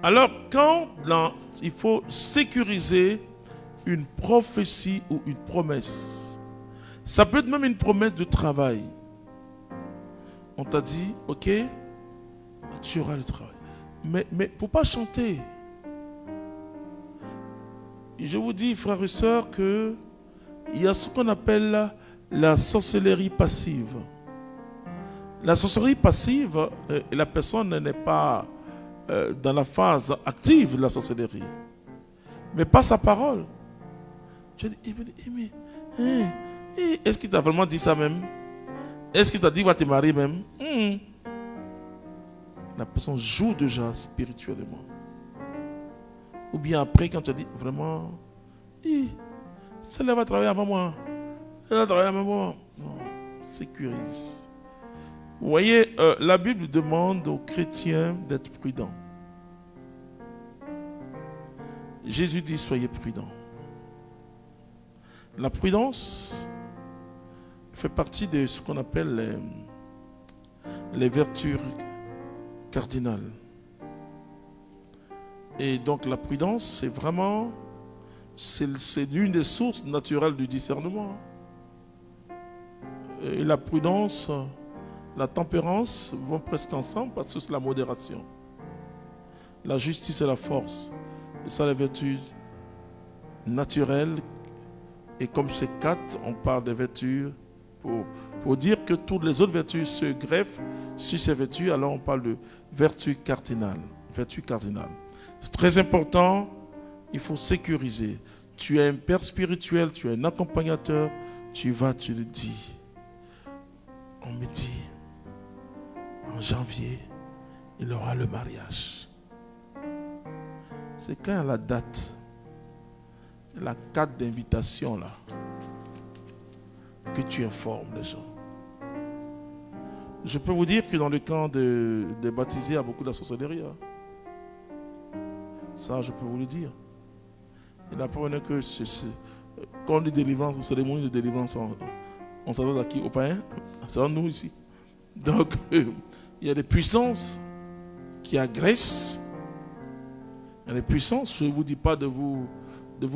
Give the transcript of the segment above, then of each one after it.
Alors, il faut sécuriser une prophétie ou une promesse, ça peut être même une promesse de travail. On t'a dit, ok, tu auras le travail. Mais il ne faut pas chanter. Je vous dis, frères et sœurs, qu'il y a ce qu'on appelle la sorcellerie passive. La sorcellerie passive, la personne n'est pas dans la phase active de la sorcellerie, mais pas sa parole. Tu dis, mais est-ce qu'il t'a vraiment dit ça même? Est-ce qu'il t'a dit va te marier même? La personne joue déjà spirituellement. Ou bien après, quand tu as dit vraiment, celle-là va travailler avant moi. Elle va travailler avant moi. Non, sécurise. Vous voyez, la Bible demande aux chrétiens d'être prudents. Jésus dit, soyez prudents. La prudence fait partie de ce qu'on appelle les vertus cardinales. Et donc la prudence, c'est vraiment, c'est l'une des sources naturelles du discernement. Et la prudence, la tempérance vont presque ensemble parce que c'est la modération. La justice et la force. Et ça, les vertus naturelles. Et comme c'est 4, on parle des vertus pour dire que toutes les autres vertus se greffent sur ces vertus. Alors on parle de vertus cardinales. Vertus cardinales. C'est très important. Il faut sécuriser. Tu es un père spirituel, tu es un accompagnateur. Tu le dis. On me dit, en janvier, il aura le mariage. C'est quand la date, la carte d'invitation là, que tu informes les gens. Je peux vous dire que dans le camp des baptisés, il y a beaucoup de la sorcellerie. Ça, je peux vous le dire. Et la preuve est que quand on dit délivrance, une cérémonie de délivrance, on s'adresse à qui? Aux païens? C'est à nous ici. Donc, il y a des puissances qui agressent. Il y a des puissances. Je ne vous dis pas de vous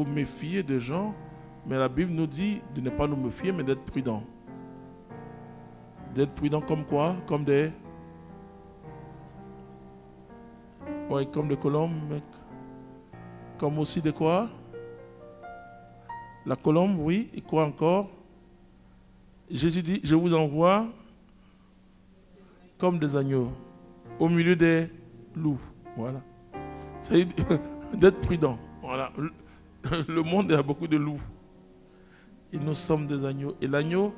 méfier des gens, mais la Bible nous dit de ne pas nous méfier, mais d'être prudent. D'être prudent comme quoi? Comme des... Oui, comme des colombes, mais comme aussi des quoi? La colombe, oui, et quoi encore? Jésus dit, je vous envoie comme des agneaux au milieu des loups. Voilà. C'est d'être prudent. Voilà. Le monde a beaucoup de loups. Et nous sommes des agneaux. Et l'agneau,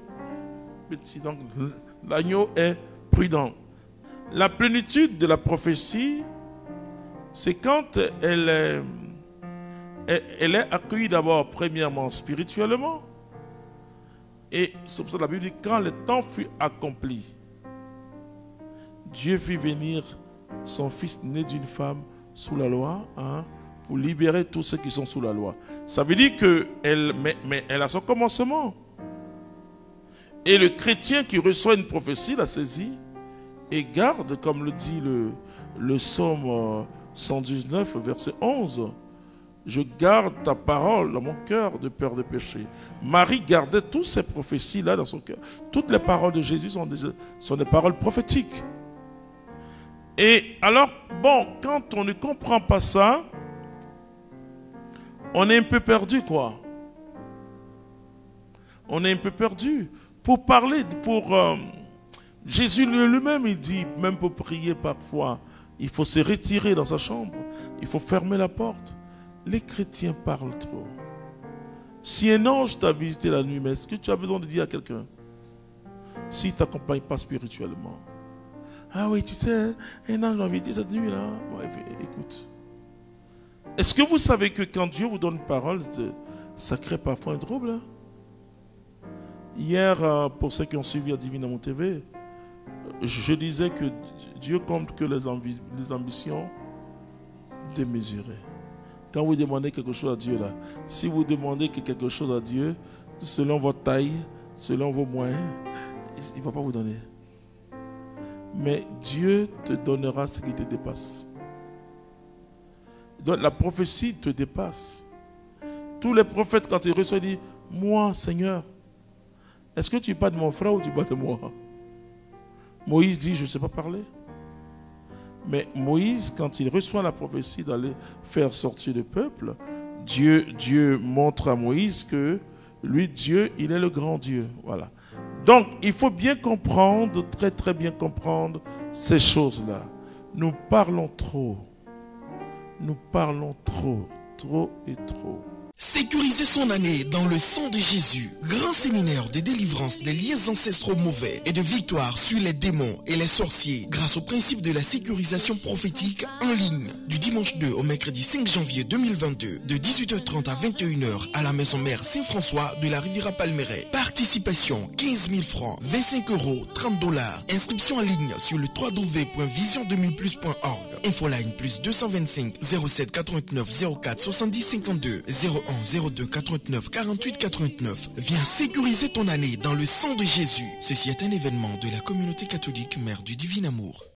donc l'agneau est prudent. La plénitude de la prophétie, c'est quand elle est accueillie d'abord, premièrement, spirituellement. Et c'est pour ça que la Bible dit, quand le temps fut accompli, Dieu fit venir son fils né d'une femme sous la loi, pour libérer tous ceux qui sont sous la loi. Ça veut dire qu'elle elle a son commencement. Et le chrétien qui reçoit une prophétie la saisit et garde, comme le dit le psaume 119, verset 11. Je garde ta parole dans mon cœur de peur de péché. Marie gardait toutes ces prophéties-là dans son cœur. Toutes les paroles de Jésus sont des paroles prophétiques. Et alors, bon, quand on ne comprend pas ça, on est un peu perdu, quoi. On est un peu perdu. Pour parler, Jésus lui-même, il dit, même pour prier parfois, il faut se retirer dans sa chambre. Il faut fermer la porte. Les chrétiens parlent trop. Si un ange t'a visité la nuit, mais est-ce que tu as besoin de dire à quelqu'un? S'il ne t'accompagne pas spirituellement. Ah oui, tu sais, un ange m'a visité cette nuit-là. Ouais, écoute. Est-ce que vous savez que quand Dieu vous donne une parole, ça crée parfois un trouble? Hein? Hier, pour ceux qui ont suivi Adivinament TV, je disais que Dieu compte que les ambitions démesurées. Quand vous demandez quelque chose à Dieu, là, si vous demandez quelque chose à Dieu, selon votre taille, selon vos moyens, il ne va pas vous donner. Mais Dieu te donnera ce qui te dépasse. Donc la prophétie te dépasse. Tous les prophètes, quand ils reçoivent, ils disent, moi, Seigneur, est-ce que tu parles de mon frère ou tu parles de moi? Moïse dit, je ne sais pas parler. Mais Moïse, quand il reçoit la prophétie d'aller faire sortir le peuple, Dieu montre à Moïse que lui, Dieu, il est le grand Dieu. Voilà. Donc, il faut bien comprendre, très très bien comprendre ces choses-là. Nous parlons trop. Nous parlons trop, trop et trop. Sécuriser son année dans le sang de Jésus. Grand séminaire de délivrance des liens ancestraux mauvais et de victoire sur les démons et les sorciers grâce au principe de la sécurisation prophétique en ligne. Du dimanche 2 au mercredi 5 janvier 2022 de 18h30 à 21h à la maison mère Saint-François de la Riviera Palmeraie. Participation 15 000 francs, 25 euros, 30 $. Inscription en ligne sur le www.vision2000plus.org. Infoline plus 225 07 89 04 70 52 01 02 89 48 89. Viens sécuriser ton année dans le sang de Jésus. Ceci est un événement de la communauté catholique Mère du Divin Amour.